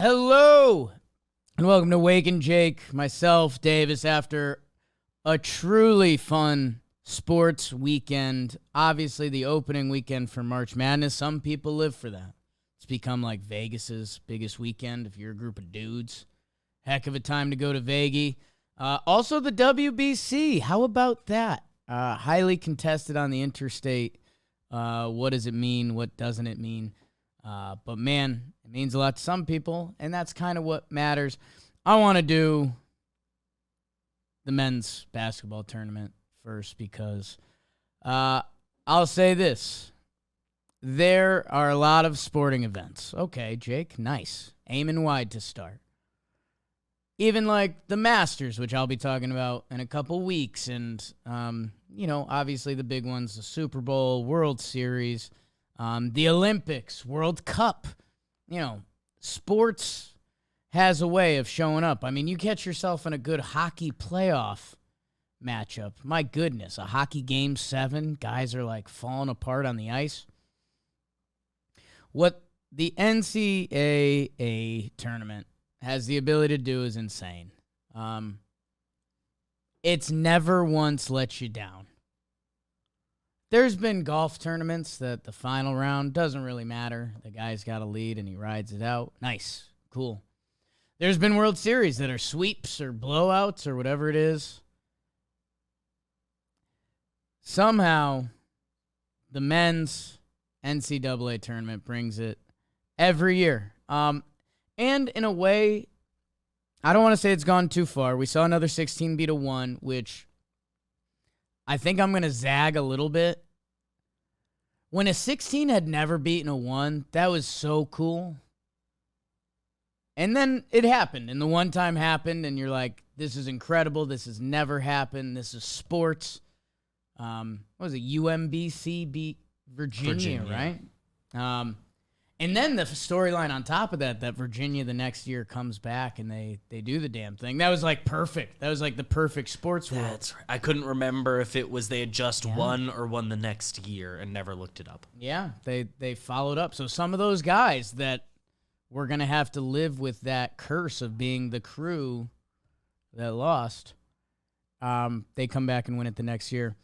Hello, and welcome to Talkin Jake, myself, Davis, after a truly fun sports weekend. Obviously, the opening weekend for March Madness. Some people live for that. It's become like Vegas's biggest weekend if you're a group of dudes. Heck of a time to go to Vegas. Also, the WBC. How about that? Highly contested on the interstate. What does it mean? What doesn't it mean? But man, it means a lot to some people, and that's kind of what matters. I want to do the men's basketball tournament first because I'll say this. There are a lot of sporting events. Okay, Jake, nice. Aiming wide to start. Even like the Masters, which I'll be talking about in a couple weeks, and, obviously the big ones, the Super Bowl, World Series, the Olympics, World Cup. Sports has a way of showing up. I mean, you catch yourself in a good hockey playoff matchup. My goodness, a hockey game 7, guys are like falling apart on the ice. What the NCAA Tournament has the ability to do is insane. It's never once let you down. There's been golf tournaments that the final round doesn't really matter. The guy's got a lead and he rides it out. Nice. Cool. There's been World Series that are sweeps or blowouts or whatever it is. Somehow, the men's NCAA tournament brings it every year. And in a way, I don't want to say it's gone too far. We saw another 16 beat a 1, which I think I'm going to zag a little bit. When a 16 had never beaten a 1, that was so cool. And then it happened, and the one time happened, and you're like, this is incredible. This has never happened. This is sports. What was it? UMBC beat Virginia. Right? And then the storyline on top of that Virginia the next year comes back and they do the damn thing. That was like perfect. That was like the perfect sports world. That's right. I couldn't remember if it was they had just won or won the next year and never looked it up. Yeah, they followed up. So some of those guys that were going to have to live with that curse of being the crew that lost, they come back and win it the next year.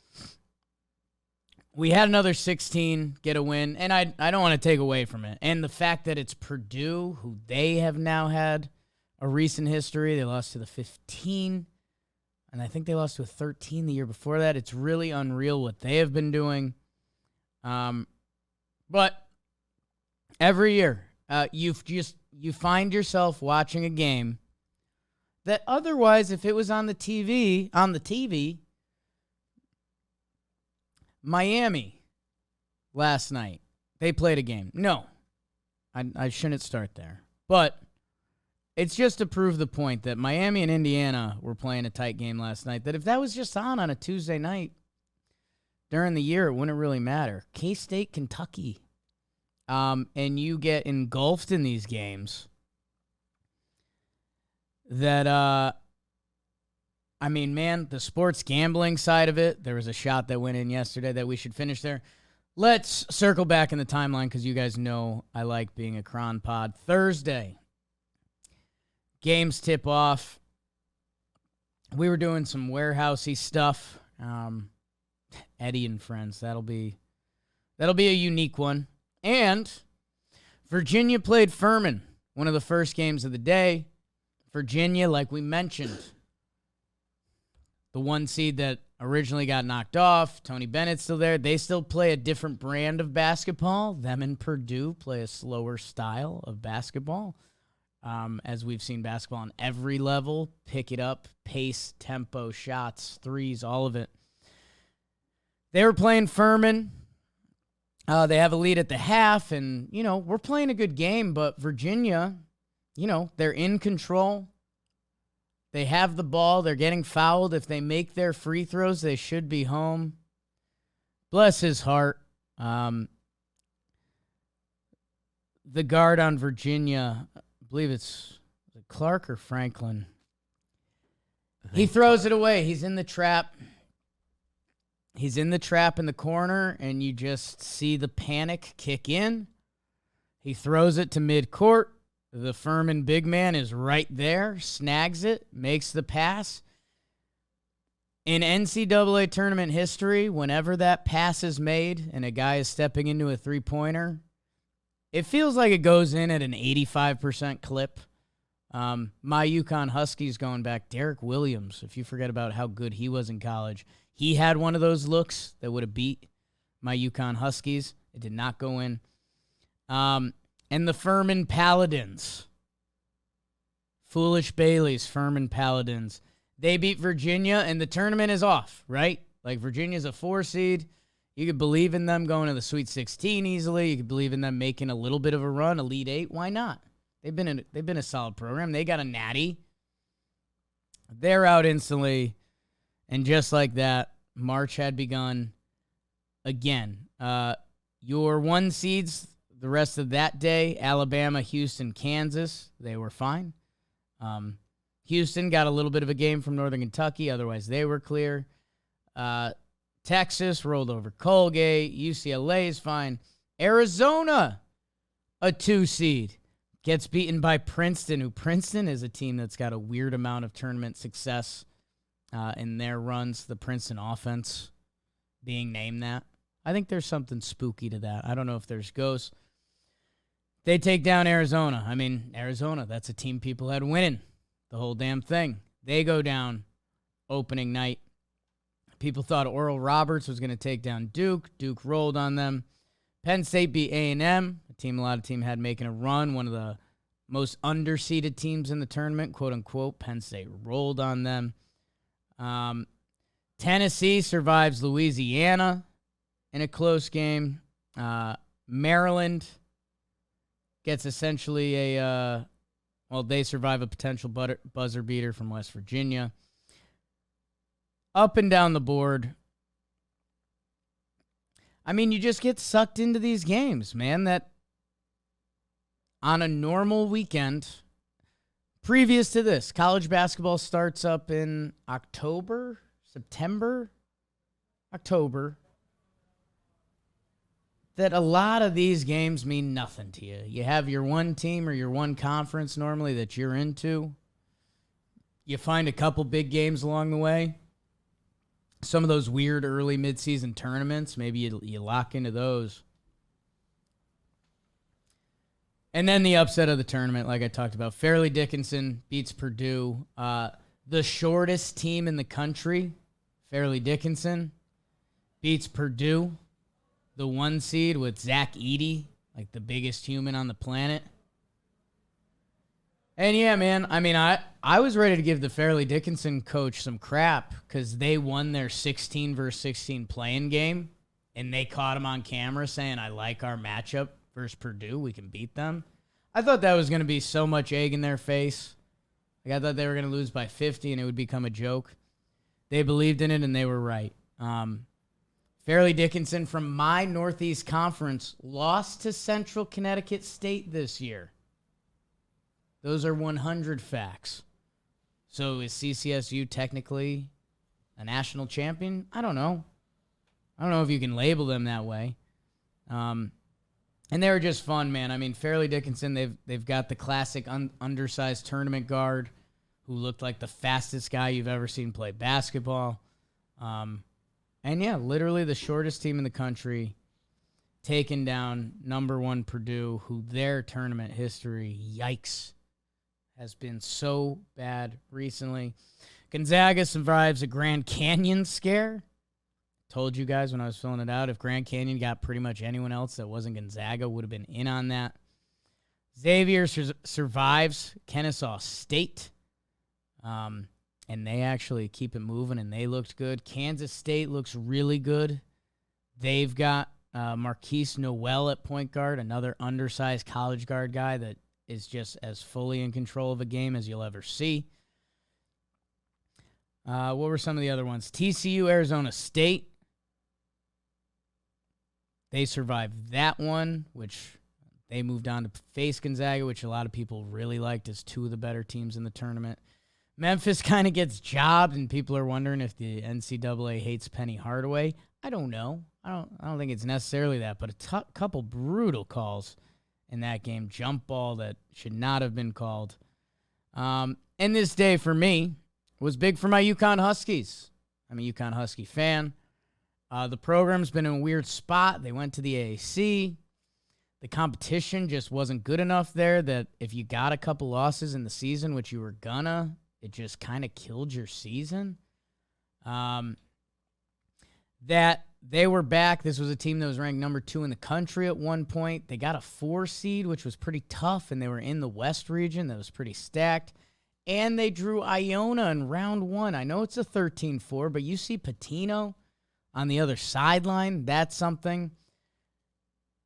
We had another 16 get a win, and I don't want to take away from it. And the fact that it's Purdue, who they have now had a recent history. They lost to the 15, and I think they lost to a 13 the year before that. It's really unreal what they have been doing. But every year, you find yourself watching a game that otherwise, if it was on the TV, Miami last night, they played a game. No, I shouldn't start there. But it's just to prove the point that Miami and Indiana were playing a tight game last night, that if that was just on a Tuesday night during the year, it wouldn't really matter. K-State, Kentucky. And you get engulfed in these games that, the sports gambling side of it, there was a shot that went in yesterday that we should finish there. Let's circle back in the timeline because you guys know I like being a Cron Pod. Thursday, games tip off. We were doing some warehousey stuff. Eddie and friends, that'll be a unique one. And Virginia played Furman, one of the first games of the day. Virginia, like we mentioned, the 1 seed that originally got knocked off. Tony Bennett's still there. They still play a different brand of basketball. Them and Purdue play a slower style of basketball. As we've seen basketball on every level, pick it up, pace, tempo, shots, threes, all of it. They were playing Furman. They have a lead at the half, and, we're playing a good game, but Virginia, they're in control. They have the ball. They're getting fouled. If they make their free throws, they should be home. Bless his heart. The guard on Virginia, I believe it's Clark or Franklin. He throws it away. He's in the trap. He's in the trap in the corner, and you just see the panic kick in. He throws it to midcourt. The Furman big man is right there, snags it, makes the pass. In NCAA tournament history, whenever that pass is made and a guy is stepping into a three-pointer, it feels like it goes in at an 85% clip. My UConn Huskies going back, Derek Williams, if you forget about how good he was in college, he had one of those looks that would have beat my UConn Huskies. It did not go in. And the Furman Paladins. Foolish Bailey's Furman Paladins. They beat Virginia, and the tournament is off, right? Like, Virginia's a 4 seed. You could believe in them going to the Sweet 16 easily. You could believe in them making a little bit of a run, Elite 8. Why not? They've been a solid program. They got a natty. They're out instantly, and just like that, March had begun again. Your 1 seeds the rest of that day, Alabama, Houston, Kansas, they were fine. Houston got a little bit of a game from Northern Kentucky. Otherwise, they were clear. Texas rolled over Colgate. UCLA is fine. Arizona, a 2 seed, gets beaten by Princeton, who Princeton is a team that's got a weird amount of tournament success in their runs. The Princeton offense being named that. I think there's something spooky to that. I don't know if there's ghosts. They take down Arizona. I mean, Arizona, that's a team people had winning the whole damn thing. They go down opening night. People thought Oral Roberts was going to take down Duke. Duke rolled on them. Penn State beat A&M, a lot of team had making a run, one of the most underseeded teams in the tournament, quote unquote. Penn State rolled on them. Tennessee survives Louisiana in a close game. Maryland gets essentially they survive a potential buzzer beater from West Virginia. Up and down the board. I mean, you just get sucked into these games, man, that on a normal weekend, previous to this, college basketball starts up in October, that a lot of these games mean nothing to you. You have your one team or your one conference normally that you're into. You find a couple big games along the way. Some of those weird early midseason tournaments, maybe you lock into those. And then the upset of the tournament, like I talked about. Fairleigh Dickinson beats Purdue. The shortest team in the country, Fairleigh Dickinson, beats Purdue. The 1 seed with Zach Edey, like the biggest human on the planet. And yeah, man, I mean, I was ready to give the Fairleigh Dickinson coach some crap because they won their 16 versus 16 playing game, and they caught him on camera saying, I like our matchup versus Purdue. We can beat them. I thought that was going to be so much egg in their face. Like, I thought they were going to lose by 50 and it would become a joke. They believed in it, and they were right. Fairleigh Dickinson from my Northeast Conference lost to Central Connecticut State this year. Those are 100 facts. So is CCSU technically a national champion? I don't know. I don't know if you can label them that way. And they were just fun, man. I mean, Fairleigh Dickinson, they've got the classic undersized tournament guard who looked like the fastest guy you've ever seen play basketball. And yeah, literally the shortest team in the country, taking down number 1 Purdue, who their tournament history, yikes, has been so bad recently. Gonzaga survives a Grand Canyon scare. Told you guys when I was filling it out, if Grand Canyon got pretty much anyone else that wasn't Gonzaga, would have been in on that. Xavier survives Kennesaw State. And they actually keep it moving, and they looked good. Kansas State looks really good. They've got Marquise Noel at point guard, another undersized college guard guy that is just as fully in control of a game as you'll ever see. What were some of the other ones? TCU, Arizona State. They survived that one, which they moved on to face Gonzaga, which a lot of people really liked as 2 of the better teams in the tournament. Memphis kind of gets jobbed, and people are wondering if the NCAA hates Penny Hardaway. I don't know. I don't think it's necessarily that, but a couple brutal calls in that game. Jump ball that should not have been called. And this day for me was big for my UConn Huskies. I'm a UConn Husky fan. The program's been in a weird spot. They went to the AAC. The competition just wasn't good enough there that if you got a couple losses in the season, which you were gonna, it just kind of killed your season. That they were back. This was a team that was ranked number 2 in the country at one point. They got a 4 seed, which was pretty tough, and they were in the West region that was pretty stacked. And they drew Iona in round 1. I know it's a 13-4, but you see Patino on the other sideline. That's something.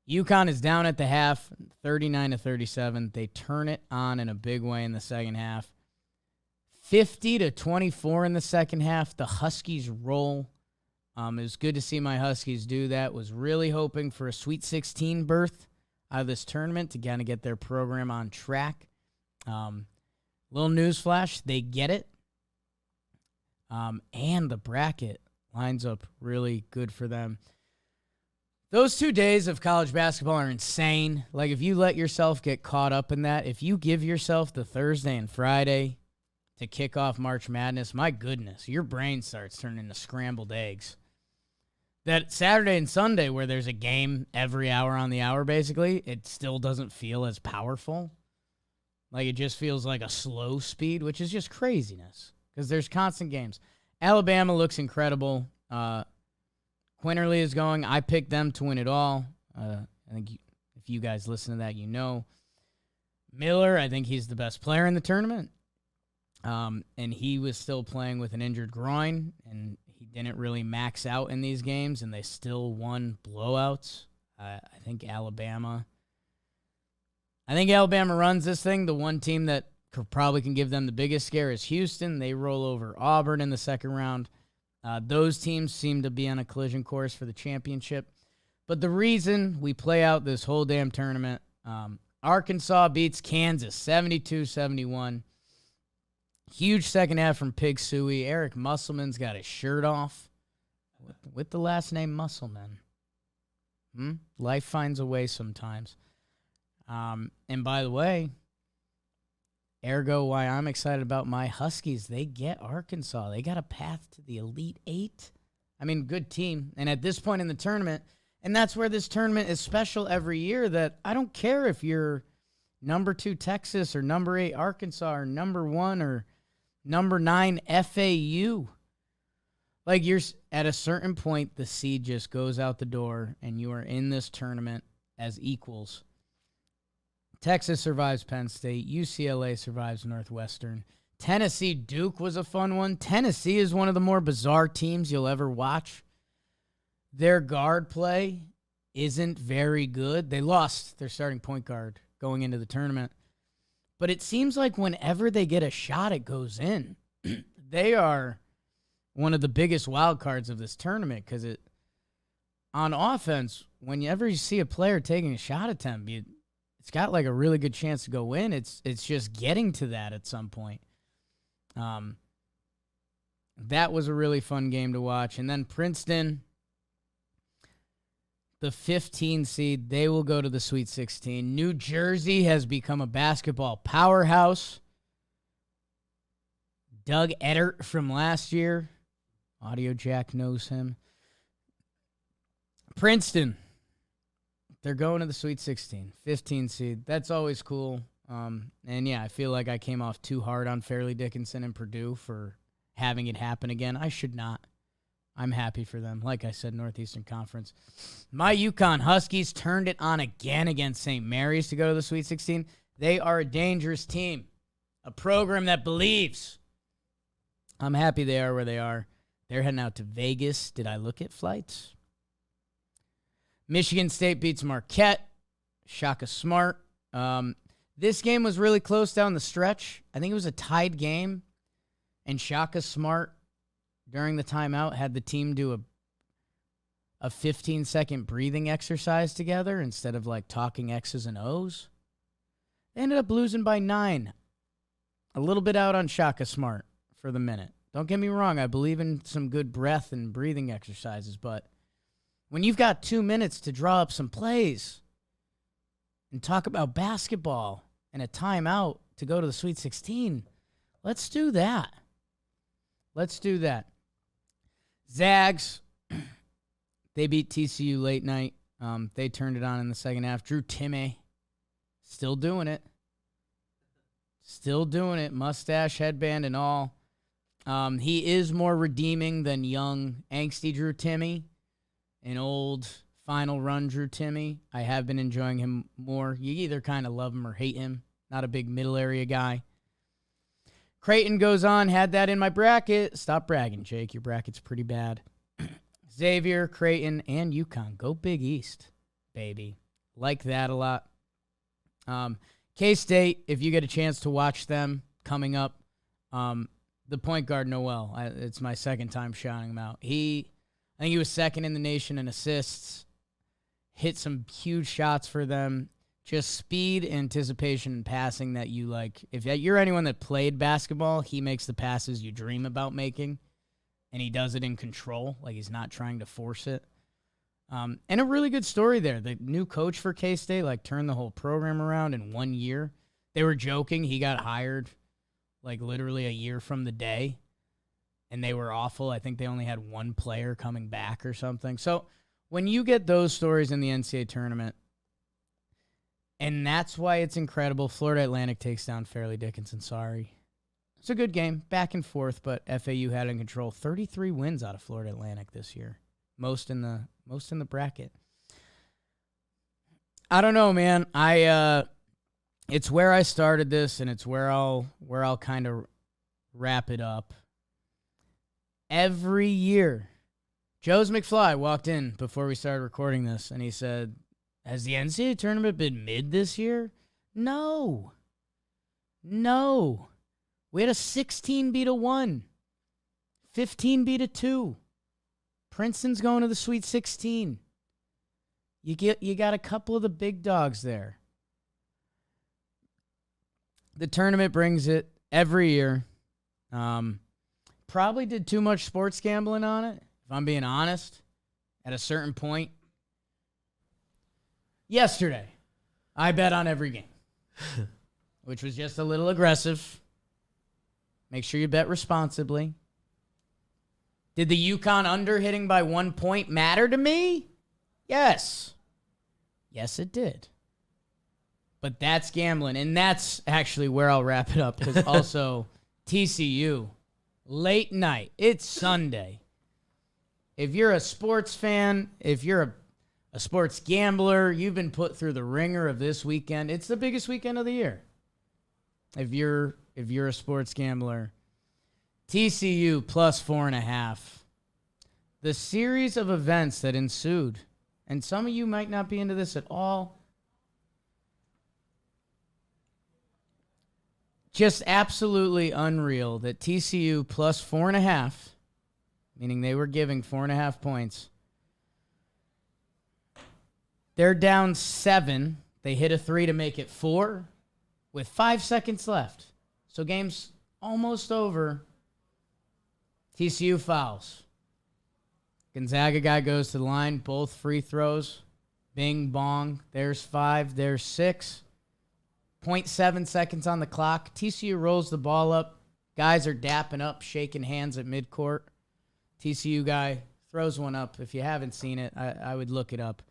UConn is down at the half, 39-37. They turn it on in a big way in the second half. 50-24 in the second half. The Huskies roll. It was good to see my Huskies do that. Was really hoping for a Sweet 16 berth out of this tournament to kind of get their program on track. Little news flash, they get it. And the bracket lines up really good for them. Those 2 days of college basketball are insane. Like, if you let yourself get caught up in that, if you give yourself the Thursday and Friday to kick off March Madness, my goodness, your brain starts turning into scrambled eggs. That Saturday and Sunday where there's a game every hour on the hour, basically, it still doesn't feel as powerful. Like, it just feels like a slow speed, which is just craziness because there's constant games. Alabama looks incredible. Quinterly is going. I picked them to win it all. I think if you guys listen to that, you know. Miller, I think he's the best player in the tournament. And he was still playing with an injured groin, and he didn't really max out in these games, and they still won blowouts. I think Alabama runs this thing. The one team that probably can give them the biggest scare is Houston. They roll over Auburn in the second round. Those teams seem to be on a collision course for the championship. But the reason we play out this whole damn tournament, Arkansas beats Kansas 72-71. Huge second half from Pig Suey. Eric Musselman's got his shirt off with the last name Musselman. Life finds a way sometimes. And by the way, ergo why I'm excited about my Huskies, they get Arkansas. They got a path to the Elite Eight. I mean, good team. And at this point in the tournament, and that's where this tournament is special every year, that I don't care if you're number 2 Texas or number 8 Arkansas or number 1 or number 9 FAU. Like, you're at a certain point, the seed just goes out the door, and you are in this tournament as equals. Texas survives Penn State. UCLA survives Northwestern. Tennessee Duke was a fun one. Tennessee is one of the more bizarre teams you'll ever watch. Their guard play isn't very good. They lost their starting point guard going into the tournament. But it seems like whenever they get a shot, it goes in. They are one of the biggest wild cards of this tournament because on offense, whenever you see a player taking a shot attempt, it's got like a really good chance to go in. It's just getting to that at some point. That was a really fun game to watch. And then Princeton, the 15 seed, they will go to the Sweet 16. New Jersey has become a basketball powerhouse. Doug Edert from last year. Audio Jack knows him. Princeton, they're going to the Sweet 16, 15 seed. That's always cool. And yeah, I feel like I came off too hard on Fairleigh Dickinson and Purdue for having it happen again. I should not. I'm happy for them. Like I said, Northeastern Conference. My UConn Huskies turned it on again against St. Mary's to go to the Sweet 16. They are a dangerous team, a program that believes. I'm happy they are where they are. They're heading out to Vegas. Did I look at flights? Michigan State beats Marquette. Shaka Smart. This game was really close down the stretch. I think it was a tied game. And Shaka Smart, during the timeout, had the team do a 15-second breathing exercise together instead of like talking X's and O's. They ended up losing by 9. A little bit out on Shaka Smart for the minute. Don't get me wrong. I believe in some good breath and breathing exercises, but when you've got 2 minutes to draw up some plays, and talk about basketball and a timeout to go to the Sweet 16, let's do that. Let's do that. Zags, they beat TCU late night. They turned it on in the second half. Drew Timme, still doing it. Still doing it. Mustache, headband, and all. He is more redeeming than young, angsty Drew Timme. An old final run Drew Timme. I have been enjoying him more. You either kind of love him or hate him. Not a big middle area guy. Creighton goes on, had that in my bracket. Stop bragging, Jake. Your bracket's pretty bad. Xavier, Creighton, and UConn. Go Big East, baby. Like that a lot. K-State, if you get a chance to watch them coming up, the point guard, Noel, it's my second time shouting him out. I think he was second in the nation in assists, hit some huge shots for them. Just speed, anticipation, and passing that you like. If you're anyone that played basketball, he makes the passes you dream about making, and he does it in control, like he's not trying to force it. And a really good story there. The new coach for K-State, turned the whole program around in 1 year. They were joking. He got hired, literally a year from the day, and they were awful. I think they only had one player coming back or something. So when you get those stories in the NCAA tournament, and that's why it's incredible. Florida Atlantic takes down Fairleigh Dickinson. Sorry. It's a good game, back and forth, but FAU had it in control. 33 wins out of Florida Atlantic this year. Most in the bracket. I don't know, man. It's where I started this, and it's where I'll kind of wrap it up. Every year, Joe's McFly walked in before we started recording this, and he said, has the NCAA tournament been mid this year? No. We had a 16 beat a 1. 15 beat a 2. Princeton's going to the Sweet 16. You got a couple of the big dogs there. The tournament brings it every year. Probably did too much sports gambling on it, if I'm being honest, at a certain point. Yesterday, I bet on every game, which was just a little aggressive. Make sure you bet responsibly. Did the UConn under hitting by 1 point matter to me? Yes. Yes, it did. But that's gambling, and that's actually where I'll wrap it up, because also TCU, late night. It's Sunday. If you're a sports fan, if you're a sports gambler, you've been put through the ringer of this weekend. It's the biggest weekend of the year. If you're a sports gambler, TCU plus 4.5. The series of events that ensued, and some of you might not be into this at all, just absolutely unreal that TCU plus 4.5, meaning they were giving 4.5 points. They're down 7. They hit a 3 to make it 4 with 5 seconds left. So game's almost over. TCU fouls. Gonzaga guy goes to the line. Both free throws. Bing, bong. There's 5. There's 6. 0.7 seconds on the clock. TCU rolls the ball up. Guys are dapping up, shaking hands at midcourt. TCU guy throws one up. If you haven't seen it, I would look it up.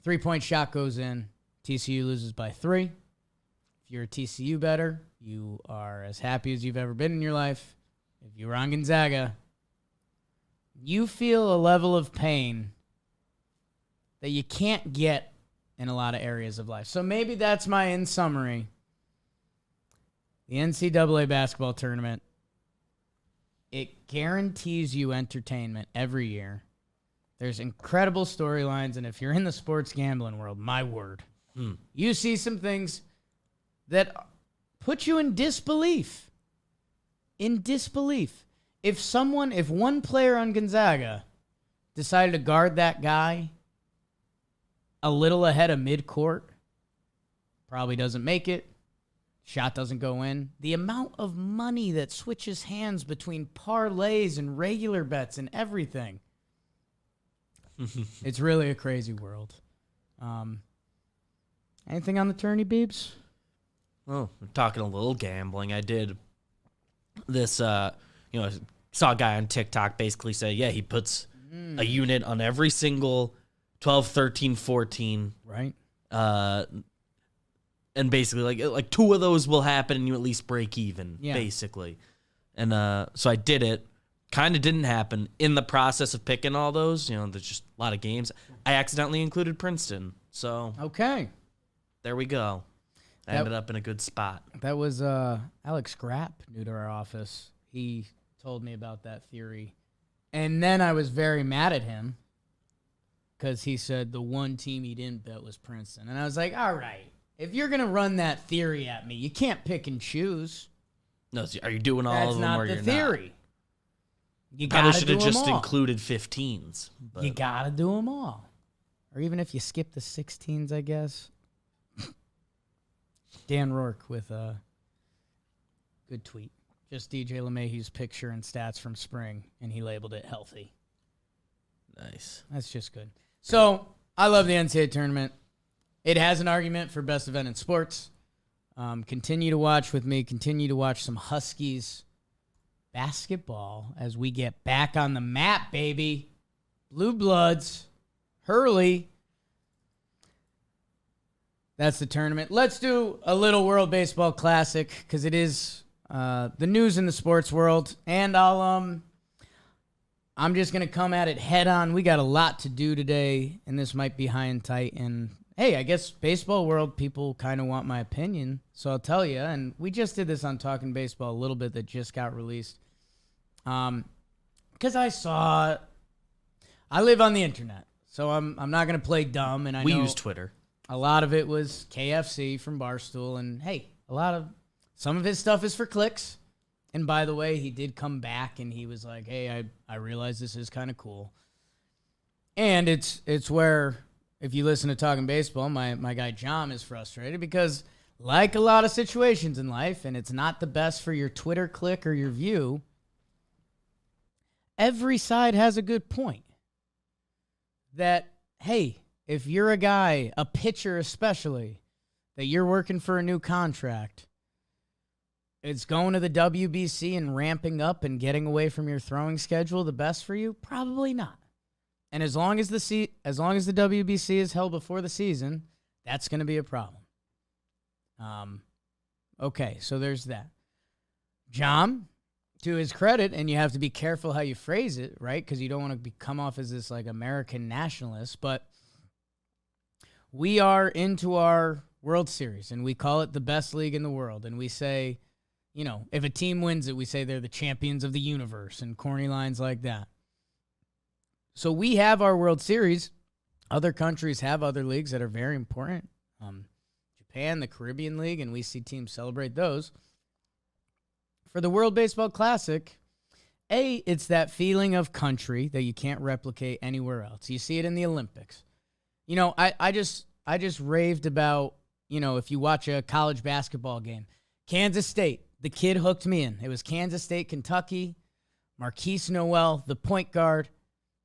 3-point shot goes in. TCU loses by 3. If you're a TCU bettor, you are as happy as you've ever been in your life. If you were on Gonzaga, you feel a level of pain that you can't get in a lot of areas of life. So maybe that's my in summary. The NCAA Basketball Tournament, it guarantees you entertainment every year. There's incredible storylines, and if you're in the sports gambling world, my word, you see some things that put you in disbelief. In disbelief. If one player on Gonzaga decided to guard that guy a little ahead of midcourt, probably doesn't make it, shot doesn't go in. The amount of money that switches hands between parlays and regular bets and everything. It's really a crazy world. Anything on the tourney, Beebs? Oh, we're talking a little gambling. I did this, saw a guy on TikTok basically say, yeah, he puts a unit on every single 12, 13, 14. Right. And basically, like two of those will happen and you at least break even, basically. And so I did it. Kind of didn't happen. In the process of picking all those, there's just a lot of games. I accidentally included Princeton. So okay, there we go. I ended up in a good spot. That was Alex Grapp, new to our office. He told me about that theory. And then I was very mad at him because he said the one team he didn't bet was Princeton. And I was like, all right, if you're going to run that theory at me, you can't pick and choose. No, are you doing all of them or you're not? That's not the theory. You probably should have just included 15s. But. You got to do them all. Or even if you skip the 16s, I guess. Dan Rourke with a good tweet. Just DJ LeMahieu's picture and stats from spring, and he labeled it healthy. Nice. That's just good. So, I love the NCAA tournament. It has an argument for best event in sports. Continue to watch with me. Continue to watch some Huskies basketball as we get back on the map, baby. Blue Bloods. Hurley. That's the tournament. Let's do a little World Baseball Classic because it is the news in the sports world. And I'm just going to come at it head on. We got a lot to do today, and this might be high and tight. And, hey, I guess baseball world people kind of want my opinion, so I'll tell you. And we just did this on Talkin Baseball a little bit that just got released. Because I live on the internet, so I'm not going to play dumb. And we use Twitter. A lot of it was KFC from Barstool, and hey, some of his stuff is for clicks. And by the way, he did come back and he was like, hey, I realize this is kind of cool. And it's where, if you listen to Talking Baseball, my guy John is frustrated because like a lot of situations in life, and it's not the best for your Twitter click or your view, every side has a good point. That, hey, if you're a guy, a pitcher especially, that you're working for a new contract, it's going to the WBC and ramping up and getting away from your throwing schedule the best for you? Probably not. And as long as the WBC is held before the season, that's going to be a problem. Okay, so there's that. John, to his credit, and you have to be careful how you phrase it, right? Because you don't want to come off as this like American nationalist, but we are into our World Series, and we call it the best league in the world, and we say, if a team wins it, we say they're the champions of the universe, and corny lines like that. So we have our World Series. Other countries have other leagues that are very important. Japan, the Caribbean League, and we see teams celebrate those. For the World Baseball Classic, it's that feeling of country that you can't replicate anywhere else. You see it in the Olympics. I just raved about, if you watch a college basketball game, Kansas State, the kid hooked me in. It was Kansas State, Kentucky, Marquise Noel, the point guard,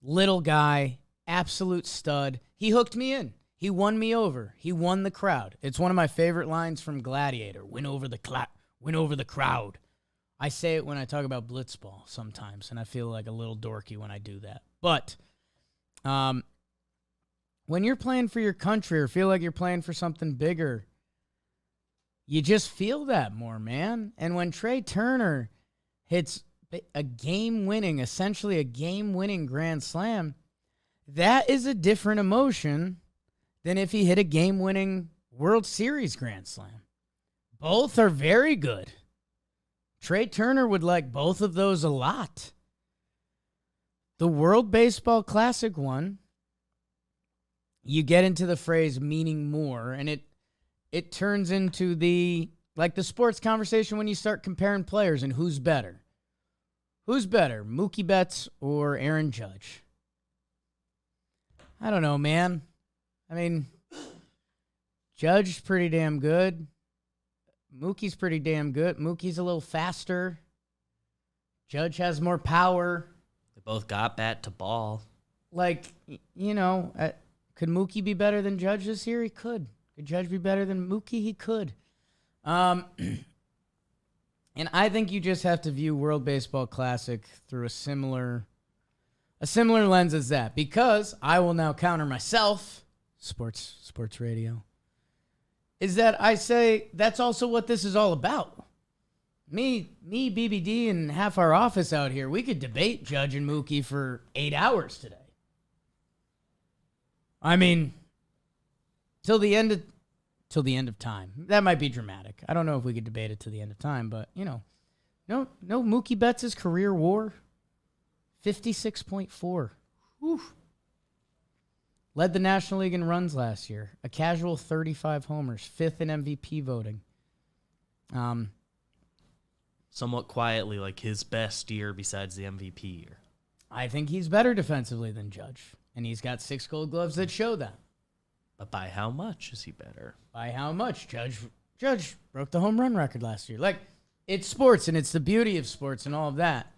little guy, absolute stud. He hooked me in. He won me over. He won the crowd. It's one of my favorite lines from Gladiator. Win over the crowd. I say it when I talk about blitzball sometimes, and I feel like a little dorky when I do that. But when you're playing for your country or feel like you're playing for something bigger, you just feel that more, man. And when Trey Turner hits essentially a game-winning grand slam, that is a different emotion than if he hit a game-winning World Series grand slam. Both are very good. Trey Turner would like both of those a lot. The World Baseball Classic one, you get into the phrase meaning more, and it turns into the sports conversation when you start comparing players and who's better. Who's better, Mookie Betts or Aaron Judge? I don't know, man. I mean, Judge's pretty damn good. Mookie's pretty damn good. Mookie's a little faster. Judge has more power. They both got bat to ball. Could Mookie be better than Judge this year? He could. Could Judge be better than Mookie? He could. And I think you just have to view World Baseball Classic through a similar lens as that, because I will now counter myself, sports radio, is that I say that's also what this is all about. Me, BBD, and half our office out here, we could debate Judge and Mookie for 8 hours today. I mean, till the end of time. That might be dramatic. I don't know if we could debate it till the end of time, but, no Mookie Betts' career WAR, 56.4. Whew. Led the National League in runs last year. A casual 35 homers, 5th in MVP voting. Somewhat quietly, like his best year besides the MVP year. I think he's better defensively than Judge, and he's got 6 Gold Gloves that show that. But by how much is he better? By how much? Judge broke the home run record last year. Like, it's sports, and it's the beauty of sports and all of that.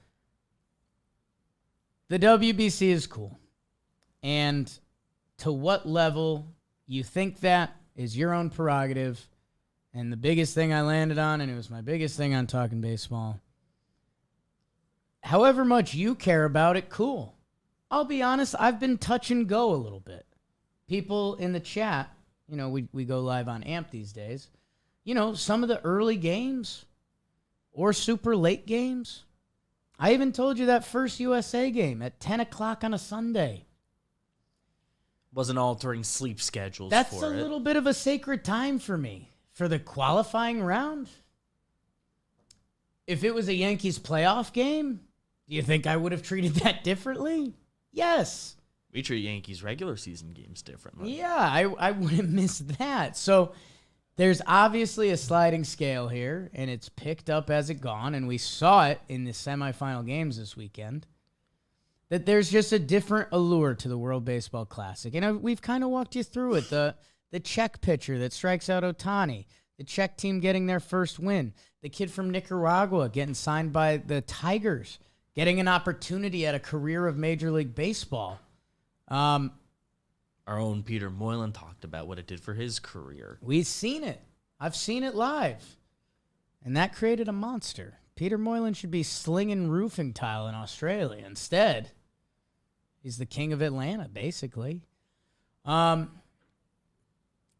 The WBC is cool. And to what level you think that is your own prerogative. And the biggest thing I landed on, and it was my biggest thing on Talking Baseball, however much you care about it, cool. I'll be honest, I've been touch and go a little bit. People in the chat, we go live on AMP these days. Some of the early games or super late games. I even told you that first USA game at 10 o'clock on a Sunday. Wasn't altering sleep schedules. That's a little bit of a sacred time for me. For the qualifying round, if it was a Yankees playoff game, do you think I would have treated that differently? Yes. We treat Yankees regular season games differently. Yeah, I wouldn't miss that. So there's obviously a sliding scale here, and it's picked up as it gone, and we saw it in the semifinal games this weekend, that there's just a different allure to the World Baseball Classic. And we've kind of walked you through it. The Czech pitcher that strikes out Ohtani, the Czech team getting their first win, the kid from Nicaragua getting signed by the Tigers, getting an opportunity at a career of Major League Baseball. Our own Peter Moylan talked about what it did for his career. We've seen it. I've seen it live. And that created a monster. Peter Moylan should be slinging roofing tile in Australia. Instead, he's the king of Atlanta, basically.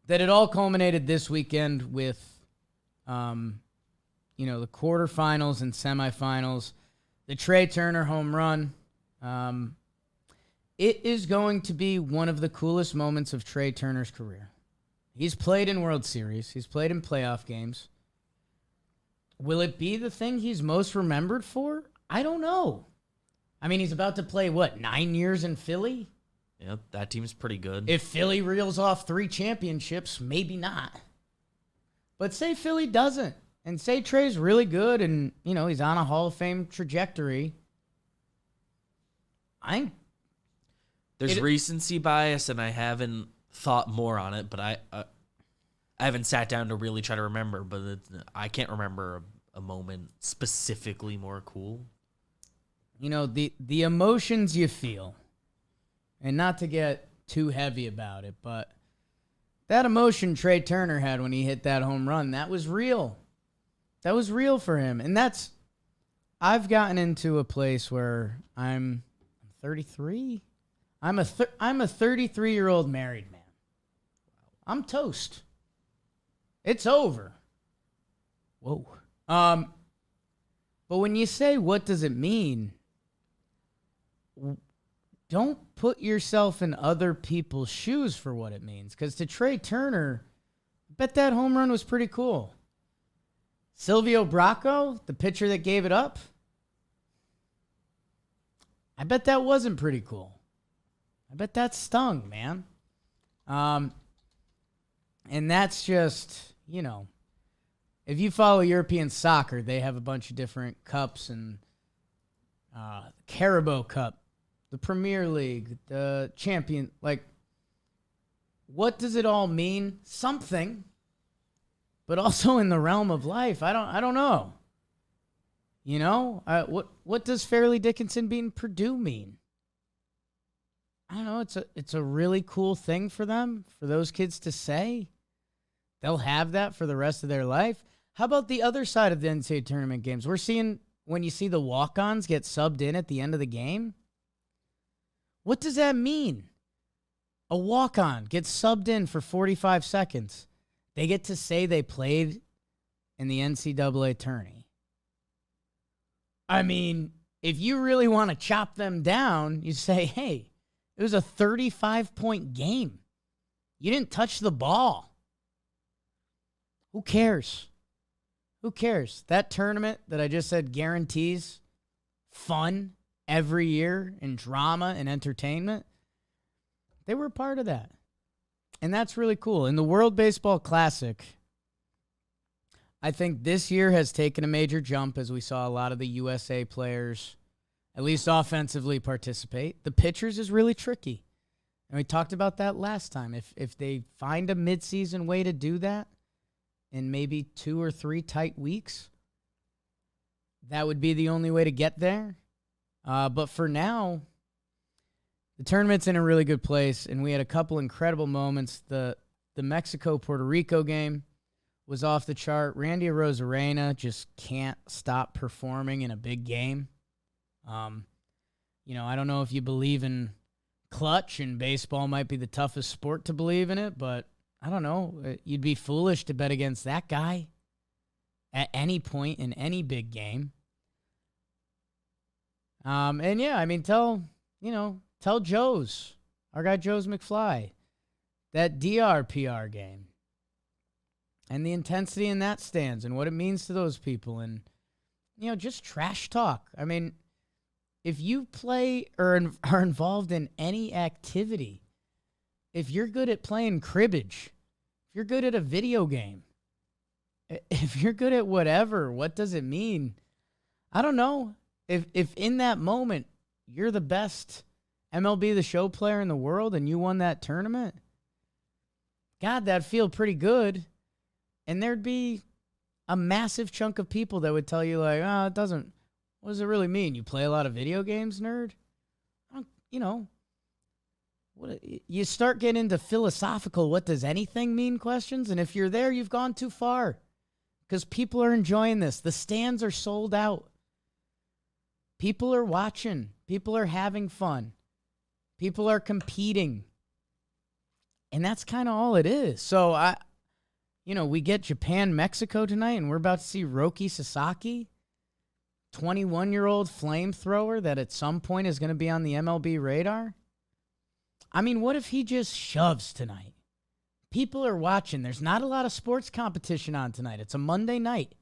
That it all culminated this weekend with, the quarterfinals and semifinals, the Trey Turner home run. It is going to be one of the coolest moments of Trey Turner's career. He's played in World Series. He's played in playoff games. Will it be the thing he's most remembered for? I don't know. I mean, he's about to play, 9 years in Philly? Yep, that team's pretty good. If Philly reels off 3 championships, maybe not. But say Philly doesn't, and say Trey's really good and, he's on a Hall of Fame trajectory. There's recency bias, and I haven't thought more on it, but I haven't sat down to really try to remember, but I can't remember a moment specifically more cool. The emotions you feel. And not to get too heavy about it, but that emotion Trey Turner had when he hit that home run, that was real. That was real for him. And I've gotten into a place where I'm 33. I'm a 33-year-old married man. I'm toast. It's over. Whoa. But when you say, what does it mean? Don't put yourself in other people's shoes for what it means. Because to Trey Turner, I bet that home run was pretty cool. Silvio Bracco, the pitcher that gave it up, I bet that wasn't pretty cool. I bet that stung, man. And that's just, if you follow European soccer, they have a bunch of different cups and Carabao Cup, the Premier League, the Champion. Like, what does it all mean? Something, but also in the realm of life, I don't know. What does Fairleigh Dickinson beating Purdue mean? I don't know. It's a really cool thing for them, for those kids to say. they'll have that for the rest of their life. How about the other side of the NCAA tournament games? We're seeing when you see the walk-ons get subbed in at the end of the game. What does that mean? A walk-on gets subbed in for 45 seconds. They get to say they played in the NCAA tourney. I mean, if you really want to chop them down, you say, hey, it was a 35-point game. You didn't touch the ball. Who cares? Who cares? That tournament that I just said guarantees fun every year and drama and entertainment, they were a part of that. And that's really cool. In the World Baseball Classic, I think this year has taken a major jump as we saw a lot of the USA players, at least offensively, participate. The pitchers is really tricky. And we talked about that last time. If they find a midseason way to do that in maybe 2 or 3 tight weeks, that would be the only way to get there. But for now, the tournament's in a really good place, and we had a couple incredible moments. The Mexico-Puerto Rico game was off the chart. Randy Arozarena just can't stop performing in a big game. I don't know if you believe in clutch, and baseball might be the toughest sport to believe in it, but I don't know. You'd be foolish to bet against that guy at any point in any big game. Tell Joe's, our guy Joe's McFly, that DRPR game and the intensity in that stands and what it means to those people and, just trash talk. I mean, if you play or are involved in any activity, if you're good at playing cribbage, if you're good at a video game, if you're good at whatever, what does it mean? I don't know. If in that moment you're the best MLB The Show player in the world and you won that tournament, God, that'd feel pretty good. And there'd be a massive chunk of people that would tell you like, what does it really mean? You play a lot of video games, nerd? You start getting into philosophical, what does anything mean questions? And if you're there, you've gone too far because people are enjoying this. The stands are sold out. People are watching. People are having fun. People are competing. And that's kind of all it is. So, we get Japan-Mexico tonight, and we're about to see Roki Sasaki, 21-year-old flamethrower that at some point is going to be on the MLB radar. I mean, what if he just shoves tonight? People are watching. There's not a lot of sports competition on tonight. It's a Monday night.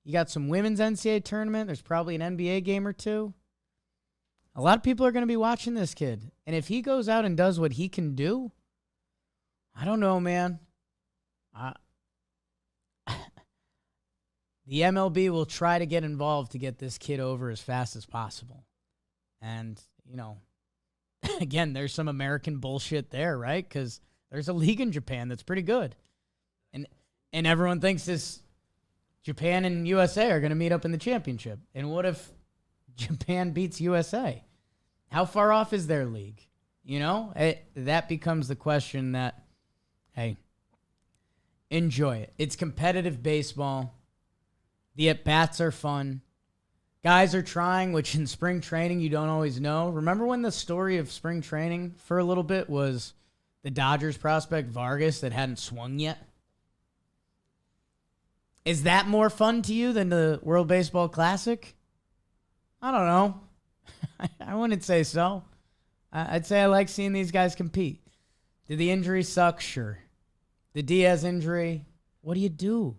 You got some women's NCAA tournament. There's probably an NBA game or two. A lot of people are going to be watching this kid. And if he goes out and does what he can do, I don't know, man. The MLB will try to get involved to get this kid over as fast as possible. And, again, there's some American bullshit there, right? Because there's a league in Japan that's pretty good. And everyone thinks this Japan and USA are going to meet up in the championship. And what if Japan beats USA? How far off is their league? That becomes the question that, hey, enjoy it. It's competitive baseball. The at-bats are fun. Guys are trying, which in spring training you don't always know. Remember when the story of spring training for a little bit was the Dodgers prospect Vargas that hadn't swung yet? Is that more fun to you than the World Baseball Classic? I don't know. I wouldn't say so. I'd say I like seeing these guys compete. Did the injury suck? Sure. The Diaz injury, what do you do?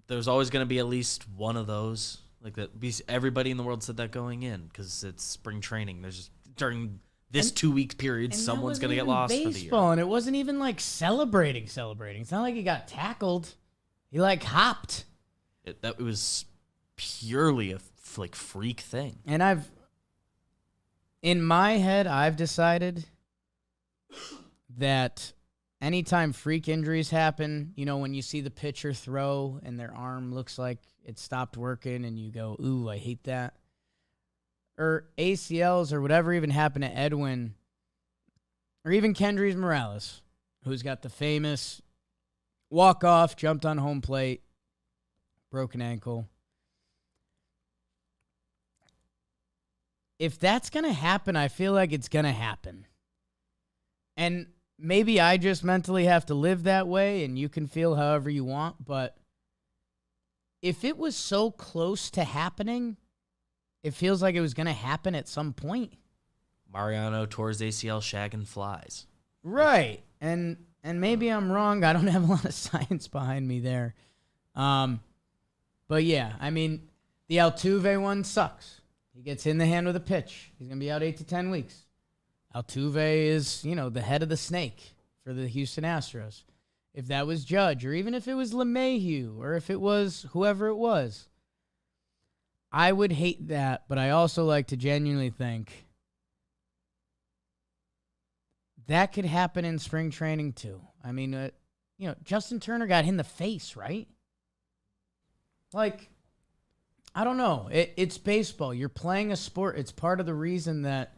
There's always going to be at least one of those. Like that. Everybody in the world said that going in because it's spring training. There's just during this 2-week period, someone's going to get lost for the year. And it wasn't even like celebrating. It's not like he got tackled. He hopped. It was purely a freak thing. And in my head, I've decided that anytime freak injuries happen, when you see the pitcher throw and their arm looks like it stopped working and you go, ooh, I hate that. Or ACLs or whatever even happened to Edwin or even Kendrys Morales, who's got the famous walk off, jumped on home plate, broken ankle. If that's going to happen, I feel like it's going to happen. And maybe I just mentally have to live that way, and you can feel however you want, but if it was so close to happening, it feels like it was going to happen at some point. Mariano tore his ACL shagging flies. Right. And maybe I'm wrong. I don't have a lot of science behind me there. But yeah, I mean, the Altuve one sucks. He gets hit in the hand with a pitch. He's going to be out 8 to 10 weeks. Altuve is, the head of the snake for the Houston Astros. If that was Judge, or even if it was LeMahieu, or if it was whoever it was, I would hate that, but I also like to genuinely think that could happen in spring training too. I mean, Justin Turner got hit in the face, right? Like, I don't know. It's baseball. You're playing a sport. It's part of the reason that,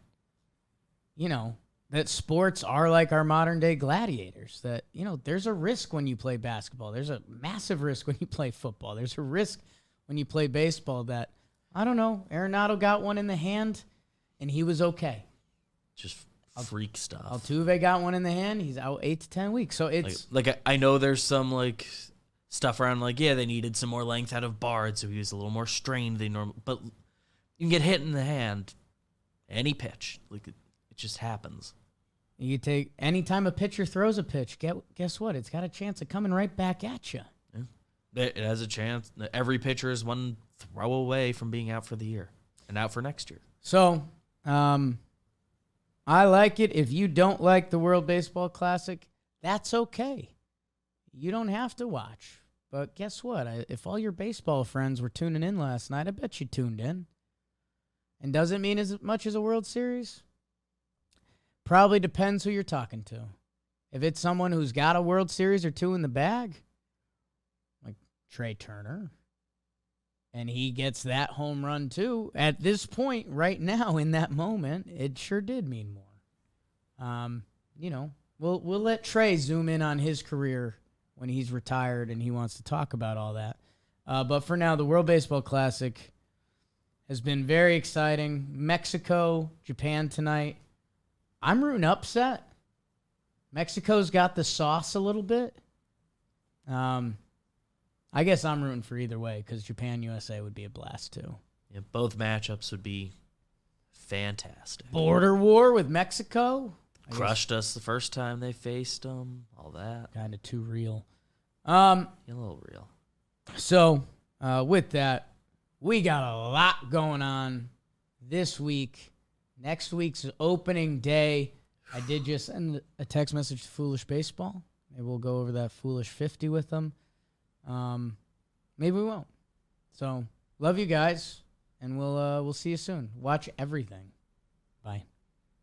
that sports are like our modern day gladiators. That, there's a risk when you play basketball. There's a massive risk when you play football. There's a risk when you play baseball that, I don't know, Arenado got one in the hand and he was okay. Just freak stuff. Altuve got one in the hand. He's out 8 to 10 weeks. So it's like I know there's some stuff around they needed some more length out of Bard, so he was a little more strained than normal. But you can get hit in the hand, any pitch. It just happens. You take any time a pitcher throws a pitch, guess what? It's got a chance of coming right back at you. Yeah. It has a chance. Every pitcher is one throw away from being out for the year and out for next year. So, I like it. If you don't like the World Baseball Classic, that's okay. You don't have to watch. But guess what? If all your baseball friends were tuning in last night, I bet you tuned in. And does it mean as much as a World Series? Probably depends who you're talking to. If it's someone who's got a World Series or two in the bag, like Trey Turner, and he gets that home run too, at this point, right now, in that moment, it sure did mean more. We'll let Trey zoom in on his career when he's retired and he wants to talk about all that. But for now, the World Baseball Classic has been very exciting. Mexico, Japan tonight. I'm rooting upset. Mexico's got the sauce a little bit. I guess I'm rooting for either way because Japan, USA would be a blast too. Yeah, both matchups would be fantastic. Border war with Mexico. Crushed us the first time they faced them. All that. Kind of too real. A little real. So, with that, we got a lot going on this week. Next week's opening day. I did just send a text message to Foolish Baseball. Maybe we'll go over that Foolish 50 with them. Maybe we won't. So, love you guys, and we'll see you soon. Watch everything. Bye.